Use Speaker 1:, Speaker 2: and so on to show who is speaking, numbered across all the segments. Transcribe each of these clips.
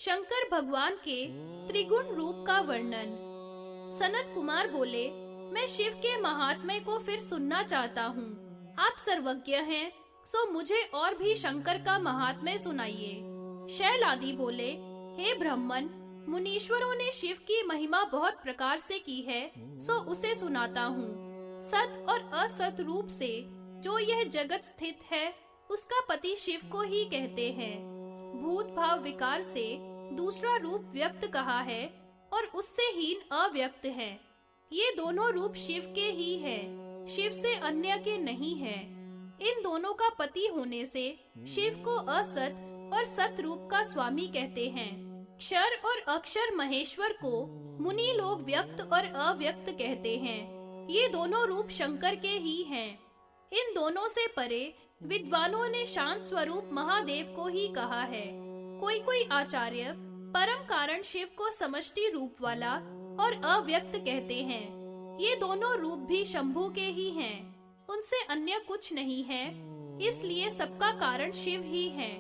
Speaker 1: शंकर भगवान के त्रिगुण रूप का वर्णन। सनत कुमार बोले, मैं शिव के महात्म्य को फिर सुनना चाहता हूँ। आप सर्वज्ञ हैं, सो मुझे और भी शंकर का महात्म्य सुनाइए। शैल आदि बोले, हे ब्राह्मण, मुनीश्वरों ने शिव की महिमा बहुत प्रकार से की है, सो उसे सुनाता हूँ। सत और असत रूप से जो यह जगत स्थित है, उसका पति शिव को ही कहते हैं। भूत भाव विकार से दूसरा रूप व्यक्त कहा है और उससे हीन अव्यक्त है। ये दोनों रूप शिव के ही है, शिव से अन्य के नहीं है। इन दोनों का पति होने से शिव को असत और सत रूप का स्वामी कहते हैं। क्षर और अक्षर महेश्वर को मुनि लोग व्यक्त और अव्यक्त कहते हैं। ये दोनों रूप शंकर के ही हैं। इन दोनों से परे विद्वानों ने शांत स्वरूप महादेव को ही कहा है। कोई आचार्य परम कारण शिव को समष्टि रूप वाला और अव्यक्त कहते हैं। ये दोनों रूप भी शंभु के ही हैं, उनसे अन्य कुछ नहीं है, इसलिए सबका कारण शिव ही है।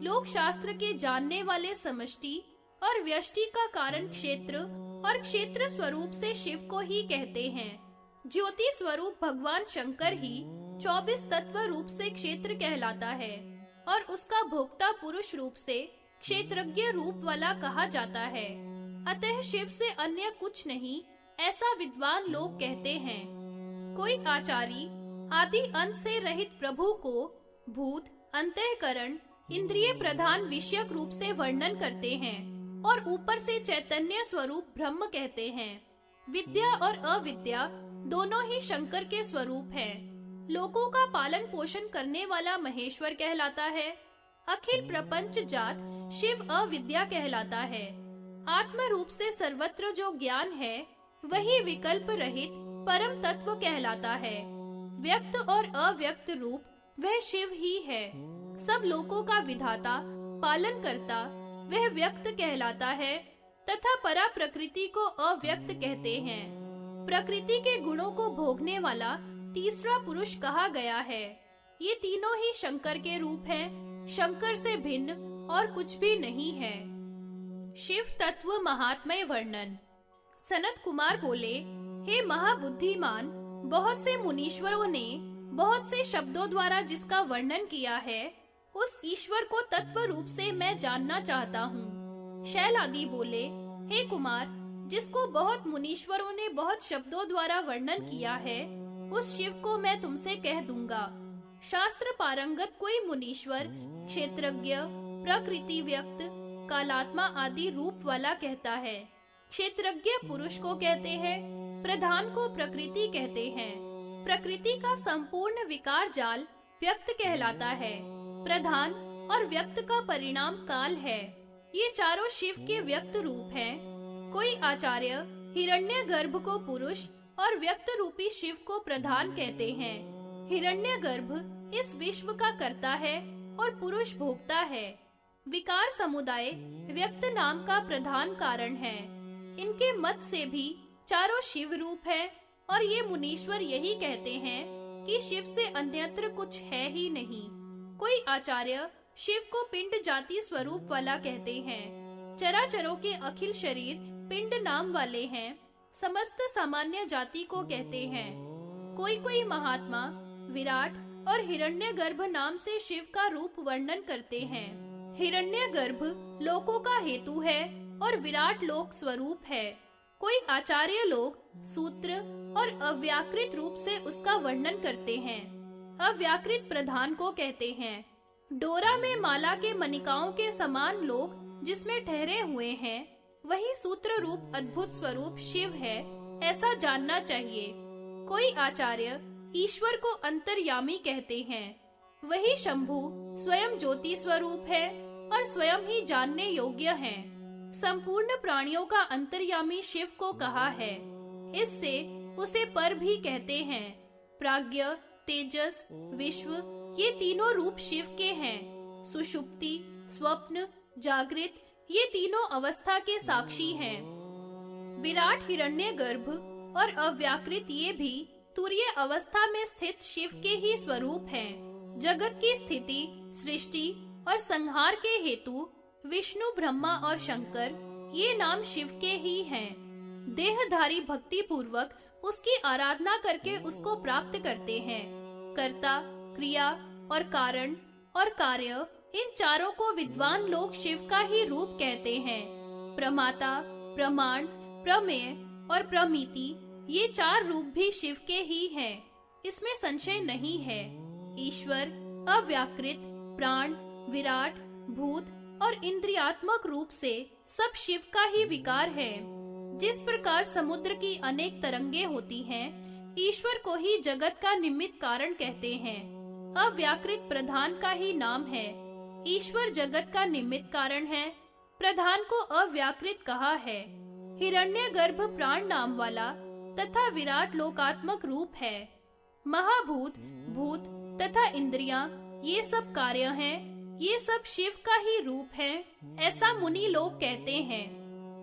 Speaker 1: लोक शास्त्र के जानने वाले समष्टि और व्यष्टि का कारण क्षेत्र और क्षेत्र स्वरूप से शिव को ही कहते हैं। ज्योति स्वरूप भगवान शंकर ही 24 तत्व रूप से क्षेत्र कहलाता है और उसका भोक्ता पुरुष रूप से क्षेत्रज्ञ रूप वाला कहा जाता है। अतः शिव से अन्य कुछ नहीं, ऐसा विद्वान लोग कहते हैं। कोई आचारी आदि अंत से रहित प्रभु को भूत, अंतःकरण, इंद्रिय प्रधान विषयक रूप से वर्णन करते हैं और ऊपर से चैतन्य स्वरूप ब्रह्म कहते हैं। विद्या और अविद्या दोनों ही शंकर के स्वरूप हैं। लोगों का पालन पोषण करने वाला महेश्वर कहलाता है। अखिल प्रपंच जात शिव अविद्या कहलाता है। आत्म रूप से सर्वत्र जो ज्ञान है, वही विकल्प रहित परम तत्व कहलाता है। व्यक्त और अव्यक्त रूप वह शिव ही है। सब लोगों का विधाता, पालन करता वह व्यक्त कहलाता है तथा परा प्रकृति को अव्यक्त कहते हैं। प्रकृति के गुणों को भोगने वाला तीसरा पुरुष कहा गया है। ये तीनों ही शंकर के रूप हैं, शंकर से भिन्न और कुछ भी नहीं है। शिव तत्व महात्म्य वर्णन। सनत कुमार बोले, हे महाबुद्धिमान, बहुत से मुनीश्वरों ने बहुत से शब्दों द्वारा जिसका वर्णन किया है, उस ईश्वर को तत्व रूप से मैं जानना चाहता हूँ। शैल आदि बोले, हे कुमार, जिसको बहुत मुनीश्वरों ने बहुत शब्दों द्वारा वर्णन किया है, उस शिव को मैं तुमसे कह दूंगा। शास्त्र पारंगत कोई मुनीश्वर क्षेत्रज्ञ, प्रकृति व्यक्त, कालात्मा आदि रूप वाला कहता है। क्षेत्रज्ञ पुरुष को कहते हैं, प्रधान को प्रकृति कहते हैं। प्रकृति का संपूर्ण विकार जाल व्यक्त कहलाता है। प्रधान और व्यक्त का परिणाम काल है। ये चारों शिव के व्यक्त रूप हैं। कोई आचार्य हिरण्यगर्भ को पुरुष और व्यक्त रूपी शिव को प्रधान कहते हैं। हिरण्यगर्भ इस विश्व का कर्ता है और पुरुष भोक्ता है। विकार समुदाय व्यक्त नाम का प्रधान कारण है। इनके मत से भी चारों शिव रूप है और ये मुनीश्वर यही कहते हैं कि शिव से अन्यत्र कुछ है ही नहीं। कोई आचार्य शिव को पिंड जाति स्वरूप वाला कहते हैं। चराचरों के अखिल शरीर पिंड नाम वाले हैं। समस्त सामान्य जाति को कहते हैं। कोई महात्मा विराट और हिरण्यगर्भ नाम से शिव का रूप वर्णन करते हैं। हिरण्यगर्भ लोकों का हेतु है और विराट लोक स्वरूप है। कोई आचार्य लोग सूत्र और अव्याकृत रूप से उसका वर्णन करते हैं। अव्याकृत प्रधान को कहते हैं। डोरा में माला के मणिकाओं के समान लोग जिसमें ठहरे हुए हैं, वही सूत्र रूप अद्भुत स्वरूप शिव है, ऐसा जानना चाहिए। कोई आचार्य ईश्वर को अंतर्यामी कहते हैं। वही शंभु स्वयं ज्योति स्वरूप है और स्वयं ही जानने योग्य है। संपूर्ण प्राणियों का अंतर्यामी शिव को कहा है। इससे उसे पर भी कहते हैं। प्राज्ञ, तेजस, विश्व ये तीनों रूप शिव के हैं। सुषुप्ति, स्वप्न, जागृत ये तीनों अवस्था के साक्षी हैं। विराट, हिरण्यगर्भ और अव्याकृत ये भी तुरीय अवस्था में स्थित शिव के ही स्वरूप हैं। जगत की स्थिति, सृष्टि और संहार के हेतु विष्णु, ब्रह्मा और शंकर ये नाम शिव के ही हैं। देहधारी भक्ति पूर्वक उसकी आराधना करके उसको प्राप्त करते हैं। कर्ता, क्रिया और कारण और कार्य, इन चारों को विद्वान लोग शिव का ही रूप कहते हैं। प्रमाता, प्रमाण, प्रमेय और प्रमिति, ये चार रूप भी शिव के ही हैं, इसमें संशय नहीं है। ईश्वर अव्याकृत, प्राण, विराट, भूत और इंद्रियात्मक रूप से सब शिव का ही विकार है। जिस प्रकार समुद्र की अनेक तरंगे होती हैं, ईश्वर को ही जगत का निमित्त कारण कहते हैं। अव्याकृत प्रधान का ही नाम है। ईश्वर जगत का निमित्त कारण है, प्रधान को अव्याकृत कहा है। हिरण्यगर्भ प्राण नाम वाला तथा विराट लोकात्मक रूप है। महाभूत, भूत तथा इंद्रियां, ये सब कार्य हैं, ये सब शिव का ही रूप है, ऐसा मुनि लोग कहते हैं।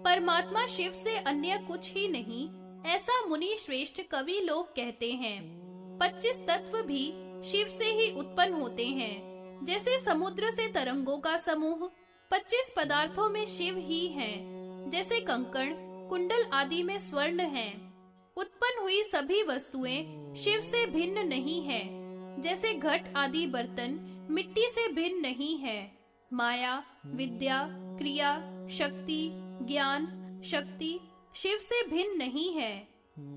Speaker 1: परमात्मा शिव से अन्य कुछ ही नहीं, ऐसा मुनि श्रेष्ठ कवि लोग कहते हैं। 25 तत्व भी शिव से ही उत्पन्न होते हैं। जैसे समुद्र से तरंगों का समूह 25 पदार्थों में शिव ही हैं। जैसे कंकण, कुंडल आदि में स्वर्ण हैं। उत्पन्न हुई सभी वस्तुएं शिव से भिन्न नहीं है। जैसे घट आदि बर्तन मिट्टी से भिन्न नहीं है। माया, विद्या, क्रिया, शक्ति, ज्ञान, शक्ति शिव से भिन्न नहीं है।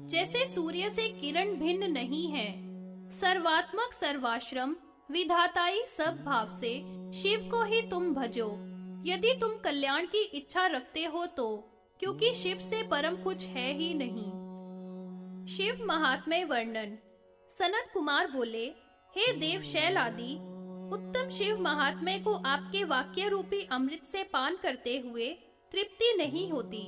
Speaker 1: जैसे सूर्य से किरण भिन्न नहीं है। सर्वात्मक, सर्वाश्रम, विधाताई सब भाव से शिव को ही तुम भजो, यदि तुम कल्याण की इच्छा रखते हो तो, क्योंकि शिव से परम कुछ है ही नहीं। शिव महात्म्य वर्णन। सनत कुमार बोले, हे देव शैल आदि, उत्तम शिव महात्म्य को आपके वाक्य रूपी अमृत से पान करते हुए तृप्ति नहीं होती।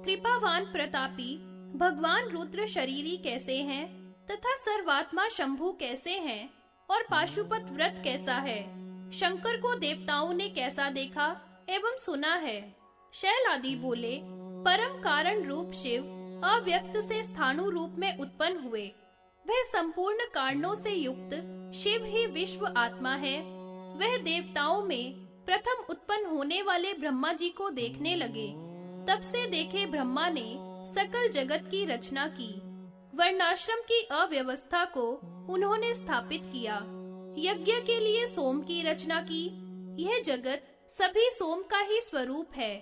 Speaker 1: कृपावान प्रतापी भगवान रुद्र शरीरी कैसे हैं, तथा सर्वात्मा शंभु कैसे हैं, और पाशुपत व्रत कैसा है, शंकर को देवताओं ने कैसा देखा एवं सुना है। शैल आदि बोले, परम कारण रूप शिव अव्यक्त से स्थाणु रूप में उत्पन्न हुए। वह संपूर्ण कारणों से युक्त शिव ही विश्व आत्मा है। वह देवताओं में प्रथम उत्पन्न होने वाले ब्रह्मा जी को देखने लगे। तब से देखे ब्रह्मा ने सकल जगत की रचना की। वर्णाश्रम की अव्यवस्था को उन्होंने स्थापित किया। यज्ञ के लिए सोम की रचना की। यह जगत सभी सोम का ही स्वरूप है।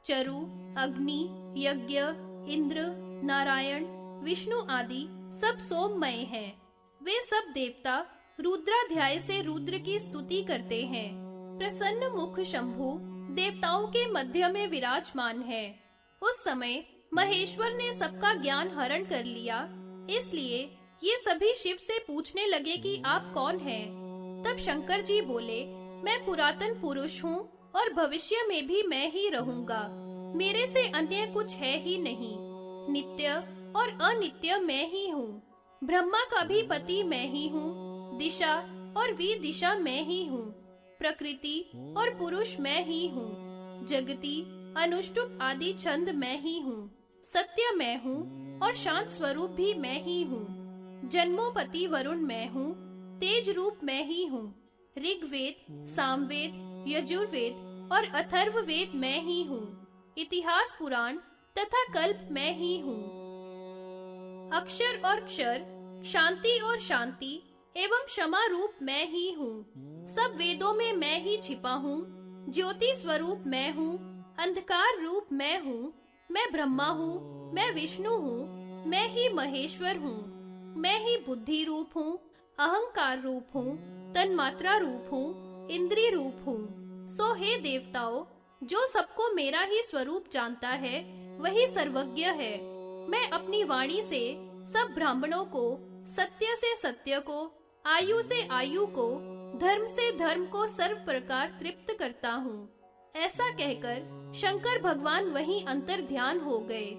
Speaker 1: चरु, अग्नि, यज्ञ, इंद्र, नारायण, विष्णु आदि सब सोममय हैं। वे सब देवता रुद्राध्याय से रुद्र की स्तुति करते हैं। प्रसन्न मुख शंभु देवताओं के मध्य में विराजमान है। उस समय महेश्वर ने सबका ज्ञान हरण कर लिया, इसलिए ये सभी शिव से पूछने लगे कि आप कौन हैं। तब शंकर जी बोले, मैं पुरातन पुरुष हूँ और भविष्य में भी मैं ही रहूंगा। मेरे से अन्य कुछ है ही नहीं। नित्य और अनित्य मैं ही हूँ। ब्रह्मा का भी पति मैं ही हूँ। दिशा और विदिशा मैं ही हूँ। प्रकृति और पुरुष मैं ही हूँ। जगति, अनुष्टुप आदि छंद मैं ही हूँ। सत्य मैं हूँ और शांत स्वरूप भी मैं ही हूँ। जन्मोपति वरुण मैं हूँ। तेज रूप मैं ही हूँ। ऋग्वेद, सामवेद, यजुर्वेद और अथर्ववेद मैं ही हूँ। इतिहास, पुराण तथा कल्प मैं ही हूँ। अक्षर और क्षर, शांति और शांति एवं क्षमा रूप मैं ही हूँ। सब वेदों में मैं ही छिपा हूँ। ज्योति स्वरूप मैं हूँ। अंधकार रूप मैं हूँ। मैं ब्रह्मा हूँ। मैं विष्णु हूँ। मैं ही महेश्वर हूँ। मैं ही बुद्धि रूप हूँ। अहंकार रूप हूँ। तन्मात्रा रूप हूँ। इंद्रिय रूप हूँ। सो हे देवताओं, जो सबको मेरा ही स्वरूप जानता है वही सर्वज्ञ है। मैं अपनी वाणी से सब ब्राह्मणों को, सत्य से सत्य को, आयु से आयु को, धर्म से धर्म को सर्व प्रकार तृप्त करता हूँ। ऐसा कहकर शंकर भगवान वहीं अंतर ध्यान हो गए।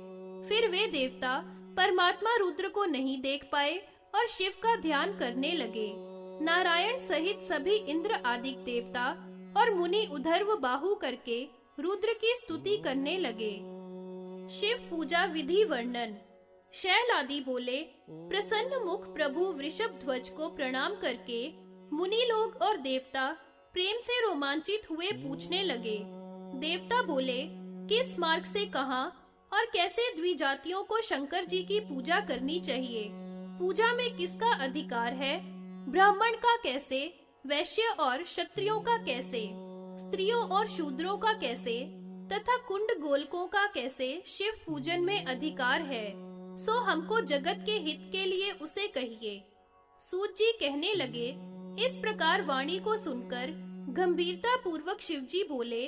Speaker 1: फिर वे देवता परमात्मा रुद्र को नहीं देख पाए और शिव का ध्यान करने लगे। नारायण सहित सभी इंद्र आदि देवता और मुनि उधर्व बाहु करके रुद्र की स्तुति करने लगे। शिव पूजा विधि वर्णन। शैल आदि बोले, प्रसन्न मुख प्रभु वृषभ ध्वज को प्रणाम करके मुनि लोग और देवता प्रेम से रोमांचित हुए पूछने लगे, देवता बोले, किस मार्ग से कहां और कैसे द्विजातियों को शंकर जी की पूजा करनी चाहिए? पूजा में किसका अधिकार है? ब्राह्मण का कैसे, वैश्य और क्षत्रियों का कैसे, स्त्रियों और शूद्रों का कैसे तथा कुंड गोलकों का कैसे शिव पूजन में अधिकार है? सो हमको जगत के हित के लिए उसे कहिए। सूत जी कहने लगे, इस प्रकार वाणी को सुनकर गंभीरता पूर्वक शिवजी बोले,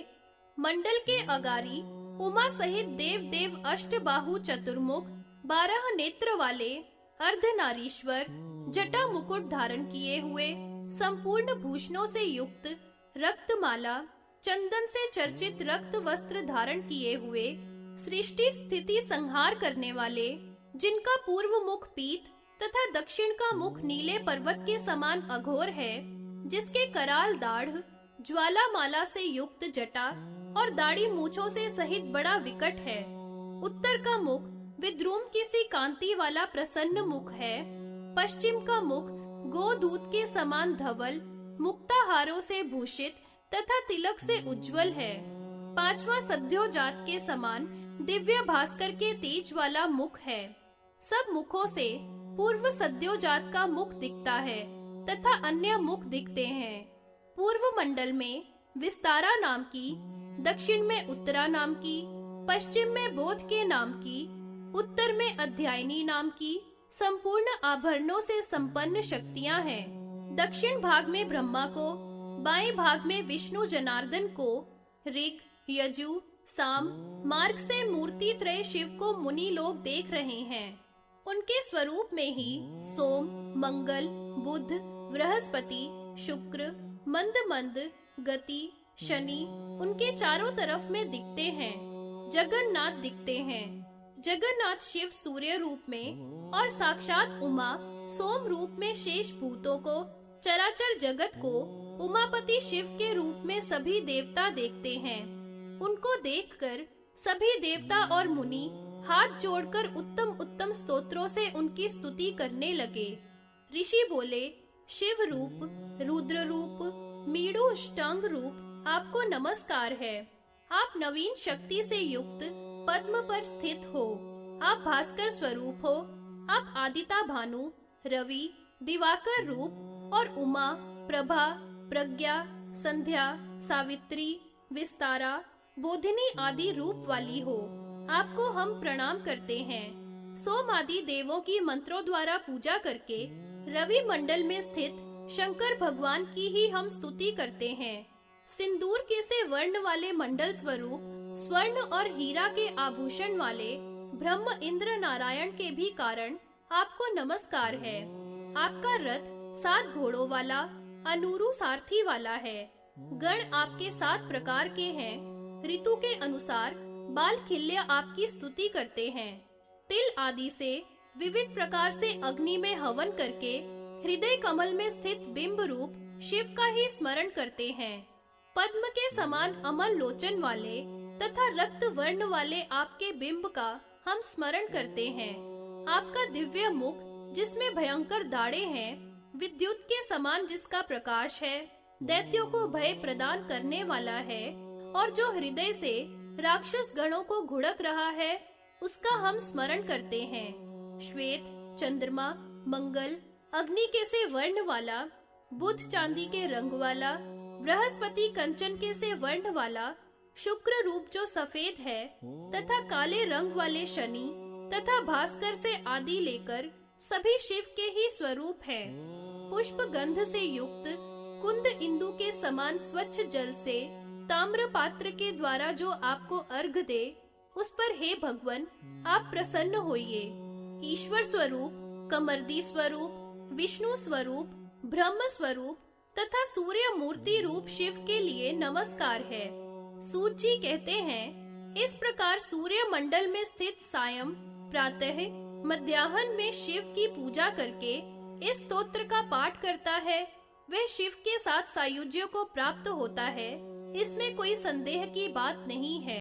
Speaker 1: मंडल के अगारी उमा सहित देव देव अष्टबाहु चतुर्मुख 12 नेत्र वाले अर्धनारीश्वर जटा मुकुट धारण किए हुए संपूर्ण भूषणों से युक्त रक्तमाला चंदन से चर्चित रक्त वस्त्र धारण किए हुए सृष्टि स्थिति संहार करने वाले, जिनका पूर्व मुख पीत तथा दक्षिण का मुख नीले पर्वत के समान अघोर है, जिसके कराल दाढ़ ज्वालामाला से युक्त जटा और दाढ़ी मूछों से सहित बड़ा विकट है। उत्तर का मुख विद्रुम किसी कांति वाला प्रसन्न मुख है। पश्चिम का मुख गोदूत के समान धवल मुक्ताहारों से भूषित तथा तिलक से उज्जवल है। पांचवा सद्यो जात के समान दिव्य भास्कर के तेज वाला मुख है। सब मुखों से पूर्व सद्यो जात का मुख दिखता है तथा अन्य मुख दिखते हैं। पूर्व मंडल में विस्तारा नाम की, दक्षिण में उत्तरा नाम की, पश्चिम में बोध के नाम की, उत्तर में अध्यायनी नाम की संपूर्ण आभरणों से संपन्न शक्तियां हैं। दक्षिण भाग में ब्रह्मा को, बाएं भाग में विष्णु जनार्दन को, ऋग, यजु, साम मार्ग से मूर्ति त्रय शिव को मुनि लोग देख रहे हैं। उनके स्वरूप में ही सोम, मंगल, बुध, बृहस्पति, शुक्र, मंद मंद, गति, शनि उनके चारों तरफ में दिखते हैं। जगन्नाथ दिखते हैं। जगन्नाथ शिव सूर्य रूप में और साक्षात उमा सोम रूप में शेष भूतों को, चराचर जगत को उमापति शिव के रूप में सभी देवता देखते हैं। उनको देखकर सभी देवता और मुनि हाथ जोड़कर उत्तम उत्तम स्तोत्रों से उनकी स्तुति करने लगे। ऋषि बोले, शिव रूप, रुद्र रूप, मीडु अष्टांग रूप आपको नमस्कार है। आप नवीन शक्ति से युक्त पद्म पर स्थित हो। आप भास्कर स्वरूप हो। आप आदिता भानु, रवि, दिवाकर रूप और उमा, प्रभा, प्रज्ञा, संध्या, सावित्री, विस्तारा, बोधिनी आदि रूप वाली हो। आपको हम प्रणाम करते हैं। सोम आदि देवों की मंत्रों द्वारा पूजा करके रवि मंडल में स्थित शंकर भगवान की ही हम स्तुति करते हैं। सिंदूर के से वर्ण वाले मंडल स्वरूप स्वर्ण और हीरा के आभूषण वाले ब्रह्म इंद्र नारायण के भी कारण आपको नमस्कार है। आपका रथ 7 घोड़ों वाला अनुरु सारथी वाला है। गण आपके 7 प्रकार के हैं। ऋतु के अनुसार बाल खिल्य आपकी स्तुति करते हैं। तिल आदि से विविध प्रकार से अग्नि में हवन करके हृदय कमल में स्थित बिंब रूप शिव का ही स्मरण करते हैं। पद्म के समान अमल लोचन वाले तथा रक्त वर्ण वाले आपके बिंब का हम स्मरण करते हैं। आपका दिव्य मुख जिसमें भयंकर दाढ़े हैं, विद्युत के समान जिसका प्रकाश है, दैत्यों को भय प्रदान करने वाला है और जो हृदय से राक्षस गणों को घुड़क रहा है, उसका हम स्मरण करते हैं। श्वेत, चंद्रमा, मंगल, अग्नि के से वर्ण वाला, बुध चांदी के रंग वाला, बृहस्पति कंचन के से वर्ण वाला, शुक्र रूप जो सफेद है तथा काले रंग वाले शनि तथा भास्कर से आदि लेकर सभी शिव के ही स्वरूप है। पुष्प गंध से युक्त कुंद इंदु के समान स्वच्छ जल से ताम्र पात्र के द्वारा जो आपको अर्घ दे, उस पर हे भगवन आप प्रसन्न होइए। ईश्वर स्वरूप, कमर्दी स्वरूप, विष्णु स्वरूप, ब्रह्म स्वरूप तथा सूर्य मूर्ति रूप शिव के लिए नमस्कार है। सूत जी कहते हैं, इस प्रकार सूर्य मंडल में स्थित सायं, प्रातः, मध्याह्न में शिव की पूजा करके इस स्तोत्र का पाठ करता है, वह शिव के साथ सायुज्य को प्राप्त होता है। इसमें कोई संदेह की बात नहीं है।